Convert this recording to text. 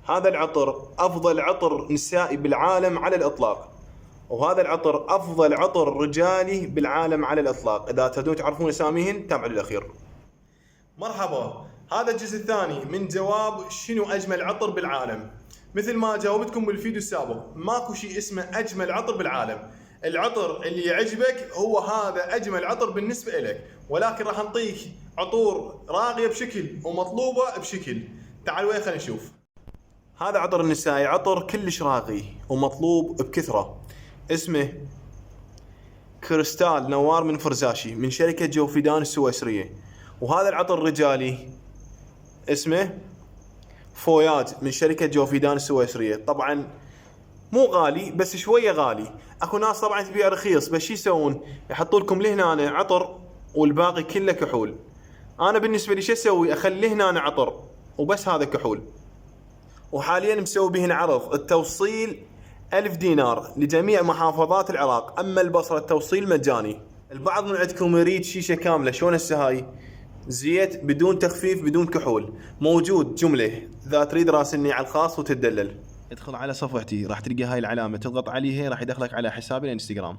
هذا العطر أفضل عطر نسائي بالعالم على الإطلاق، وهذا العطر أفضل عطر رجالي بالعالم على الإطلاق. إذا تبون تعرفون أساميهن تابعوا للأخير. مرحبا، هذا الجزء الثاني من جواب شنو أجمل عطر بالعالم. مثل ما جاوبتكم بالفيديو السابق، ماكو شيء اسمه أجمل عطر بالعالم. العطر اللي يعجبك هو هذا أجمل عطر بالنسبة إلك، ولكن راح نعطيك عطور راقية بشكل ومطلوبة بشكل. تعال ويا خلينا نشوف. هذا عطر النسائي، عطر كلش راقي ومطلوب بكثرة، اسمه كريستال نوار من فرزاشي من شركة جوفيدان السويسرية. وهذا العطر الرجالي اسمه فوياج من شركة جوفيدان السويسرية. طبعا مو غالي بس شوية غالي. اكو ناس طبعا تبيع رخيص، بس شو يسوون؟ يحطوا لكم لهنا عطر والباقي كله كحول. انا بالنسبة لي شو اسوي؟ اخلي هنا عطر وبس هذا كحول. وحاليا مسوي بهن عرض، التوصيل 1000 دينار لجميع محافظات العراق، اما البصرة التوصيل مجاني. البعض من عندكم يريد شيشة كاملة، شلون هسه هاي؟ زيت بدون تخفيف بدون كحول، موجود جملة. اذا تريد راسلني على الخاص وتدلل. ادخل على صفحتي راح تلقى هاي العلامة، تضغط عليها راح يدخلك على حسابي الانستغرام.